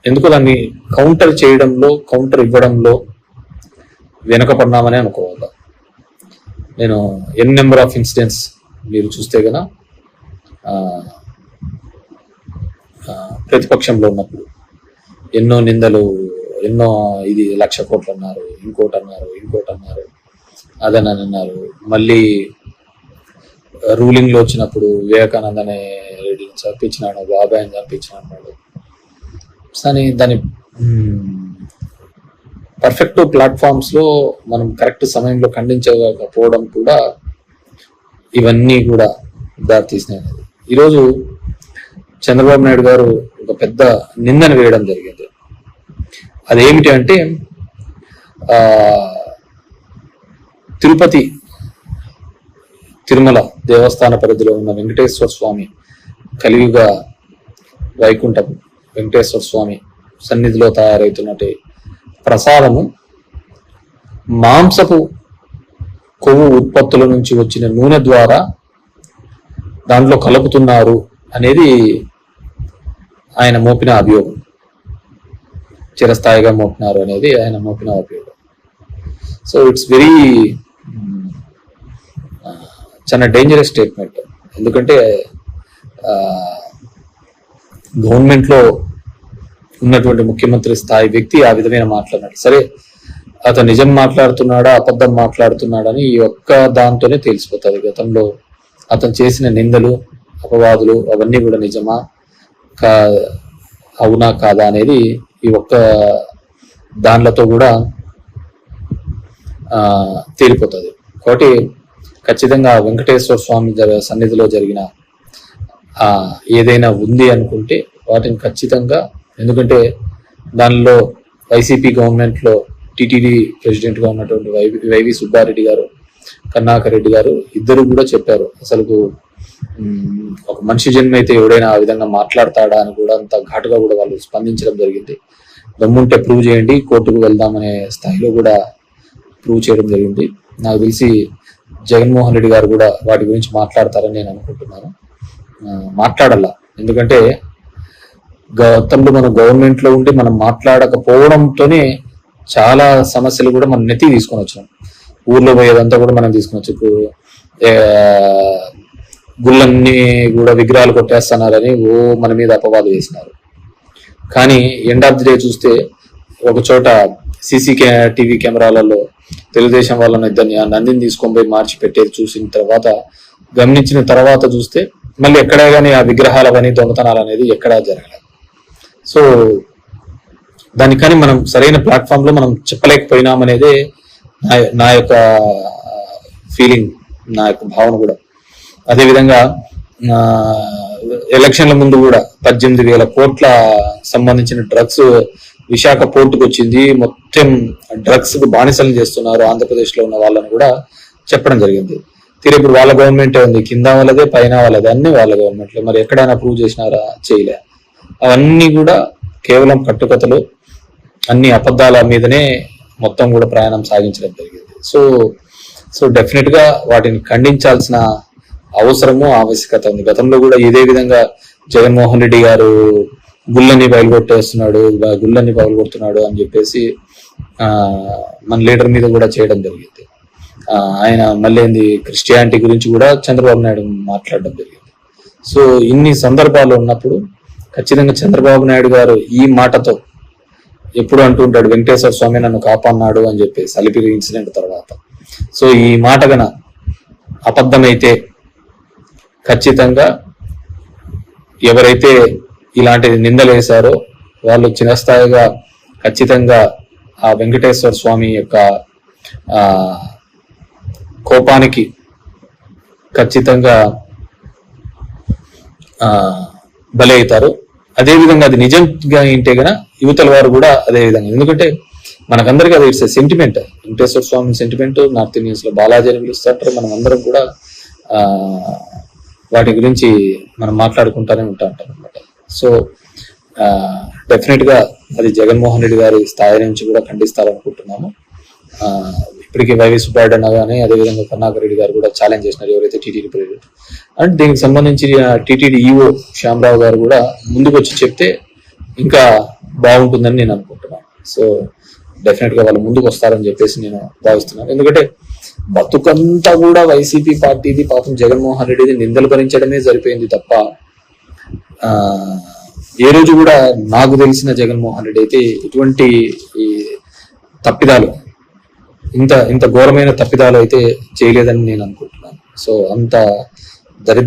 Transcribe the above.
ఎందుకో దాన్ని కౌంటర్ చేయడంలో, కౌంటర్ ఇవ్వడంలో వెనకపడినామని అనుకోవాలి. నేను నెంబర్ ఆఫ్ ఇన్సిడెంట్స్ మీరు చూస్తే గన ప్రతిపక్షంలో ఉన్నప్పుడు ఎన్నో నిందలు, ఎన్నో ఇది 1,00,000 కోట్లు అన్నారు, ఇంకోటి అన్నారు, అదని అన్నారు. మళ్ళీ రూలింగ్ లో వచ్చినప్పుడు వివేకానంద అనే రెడ్డిని చంపించినాడు, బాబాయ్ని చంపించినాడు. కానీ దాని పర్ఫెక్ట్ ప్లాట్ఫామ్స్ లో మనం కరెక్ట్ సమయంలో ఖండించకపోవడం కూడా ఇవన్నీ కూడా దారితీసినాయి. ఈరోజు చంద్రబాబు నాయుడు గారు ఒక పెద్ద నిందను వేయడం జరిగింది. అదేమిటి అంటే తిరుమల దేవస్థాన పరిధిలో ఉన్న వెంకటేశ్వర స్వామి కలియుగ వైకుంఠం వెంకటేశ్వర స్వామి సన్నిధిలో తయారవుతున్నట్టు ప్రసాదము మాంసపు కొవ్వు ఉత్పత్తుల నుంచి వచ్చిన నూనె ద్వారా దాంట్లో కలుపుతున్నారు అనేది ఆయన మోపిన అభియోగం. చిరస్థాయిగా మోపినారు అనేది ఆయన మోపిన అభియోగం. సో ఇట్స్ వెరీ చాలా డేంజరస్ స్టేట్మెంట్. ఎందుకంటే గవర్నమెంట్లో ఉన్నటువంటి ముఖ్యమంత్రి స్థాయి వ్యక్తి ఆ విధమైన మాట్లాడినాడు. సరే, అతను నిజం మాట్లాడుతున్నాడా అబద్ధం మాట్లాడుతున్నాడని ఈ ఒక్క దాంతోనే తెలిసిపోతుంది. గతంలో అతను చేసిన నిందలు, అపవాదులు అవన్నీ కూడా నిజమా అవునా కాదా అనేది ఈ ఒక్క దానిలతో కూడా తేలిపోతుంది. కాబట్టి ఖచ్చితంగా వెంకటేశ్వర స్వామి సన్నిధిలో జరిగిన ఏదైనా ఉంది అనుకుంటే వాటిని ఖచ్చితంగా, ఎందుకంటే దానిలో వైసీపీ గవర్నమెంట్లో టీటీడీ ప్రెసిడెంట్గా ఉన్నటువంటి వైవి సుబ్బారెడ్డి గారు, కరుణాకర్ రెడ్డి గారు ఇద్దరు కూడా చెప్పారు, అసలు ఒక మనిషి జన్మ అయితే ఎవడైనా ఆ విధంగా మాట్లాడతాడా అని కూడా అంత ఘాటుగా కూడా వాళ్ళు స్పందించడం జరిగింది. దమ్ముంటే ప్రూవ్ చేయండి, కోర్టుకు వెళ్దామనే స్థాయిలో కూడా ప్రూవ్ చేయడం జరిగింది. నాకు తెలిసి జగన్మోహన్ రెడ్డి గారు కూడా వాటి గురించి మాట్లాడతారని నేను అనుకుంటున్నాను. మాట్లాడాల, ఎందుకంటే గతంలో మనం గవర్నమెంట్ లో ఉండి మనం మాట్లాడకపోవడంతోనే చాలా సమస్యలు కూడా మనం నెత్తి తీసుకొని వచ్చాం. ఊర్లో పోయేదంతా కూడా మనం తీసుకొని వచ్చు. గుళ్ళన్నీ కూడా విగ్రహాలు కొట్టేస్తున్నారని మన మీద అపవాదు వేసినారు. కానీ ఎండ్ ఆఫ్ ది డే చూస్తే ఒక చోట టీవీ కెమెరాలలో తెలుగుదేశం వాళ్ళని ఇద్దరిని నందిని తీసుకొని పోయి మార్చి పెట్టేది చూసిన తర్వాత, గమనించిన తర్వాత చూస్తే మళ్ళీ ఎక్కడా కానీ ఆ విగ్రహాలు కానీ దొంగతనాలు అనేది ఎక్కడా జరగలేదు. సో దానికని మనం సరైన ప్లాట్ఫామ్ లో మనం చెప్పలేకపోయినామనేదే నా యొక్క ఫీలింగ్, నా యొక్క భావన కూడా. అదేవిధంగా ఎలక్షన్ల ముందు కూడా 18,000 కోట్ల సంబంధించిన డ్రగ్స్ విశాఖ పోర్టుకు వచ్చింది, మొత్తం డ్రగ్స్ కు బానిసలు చేస్తున్నారు ఆంధ్రప్రదేశ్ లో ఉన్న వాళ్ళని కూడా చెప్పడం జరిగింది. ఇప్పుడు వాళ్ళ గవర్నమెంటే ఉంది, కింద వాళ్ళదే పైన వాళ్ళదే, అన్ని వాళ్ళ గవర్నమెంట్లో. మరి ఎక్కడైనా ప్రూవ్ చేసినారా? చేయలే. అవన్నీ కూడా కేవలం కట్టుకథలు, అన్ని అబద్ధాల మీదనే మొత్తం కూడా ప్రయాణం సాగించడం జరిగింది. సో డెఫినెట్ గా వాటిని ఖండించాల్సిన అవసరము, ఆవశ్యకత ఉంది. గతంలో కూడా ఇదే విధంగా జగన్మోహన్ రెడ్డి గారు గుళ్ళని పగలగొడుతున్నాడు అని చెప్పేసి మన లీడర్ మీద కూడా చేయడం జరిగింది. ఆయన మళ్ళీ క్రిస్టియానిటీ గురించి కూడా చంద్రబాబు నాయుడు మాట్లాడడం జరిగింది. సో ఇన్ని సందర్భాలు ఉన్నప్పుడు ఖచ్చితంగా చంద్రబాబు నాయుడు గారు ఈ మాటతో ఎప్పుడు అంటుంటాడు, వెంకటేశ్వర స్వామి నన్ను కాపాడినాడు అని చెప్పేసి అలిపిరి ఇన్సిడెంట్ తర్వాత. సో ఈ మాట గన అబద్ధమైతే ఖచ్చితంగా ఎవరైతే ఇలాంటి నిందలు వేశారో వాళ్ళు చిరస్థాయిగా ఖచ్చితంగా ఆ వెంకటేశ్వర స్వామి యొక్క కోపానికి ఖచ్చితంగా బలి అవుతారు. అదేవిధంగా అది నిజంగా ఏంటే గన యువతల వారు కూడా అదే విధంగా, ఎందుకంటే మనకందరికీ అది it's sentiment, Venkateswara Swamy sentiment. North Indians లో బాలాజీ అని పిలుస్తుంటారు. మనం అందరం కూడా వాటి గురించి మనం మాట్లాడుకుంటానే ఉంటాం అనమాట. సో డెఫినెట్ గా అది జగన్మోహన్ రెడ్డి గారి స్థాయి నుంచి కూడా ఖండిస్తారనుకుంటున్నాము. ఇప్పటికీ వైవి సుబ్బారెడ్డి అన్న కానీ అదేవిధంగా కరుణాకర్ రెడ్డి గారు కూడా ఛాలెంజ్ చేసినారు, ఎవరైతే టీటీడీ ప్రెసిడెంట్. అండ్ దీనికి సంబంధించి టీటీడీ ఈఓ శ్యామరావు గారు కూడా ముందుకు వచ్చి చెప్తే ఇంకా బాగుంటుందని నేను అనుకుంటున్నాను. సో డెఫినెట్ గా వాళ్ళు ముందుకు వస్తారని చెప్పేసి నేను భావిస్తున్నాను. ఎందుకంటే బతుకంతా కూడా వైసీపీ పార్టీది, పాపం జగన్మోహన్ రెడ్డిది నిందలు భరించడమే సరిపోయింది తప్ప ఆ ఏ రోజు కూడా నాకు తెలిసిన జగన్మోహన్ రెడ్డి అయితే ఎటువంటి ఈ తప్పిదాలు, ఇంత ఘోరమైన తప్పిదాలు అయితే చేయలేదని నేను అనుకుంటున్నాను. సో అంత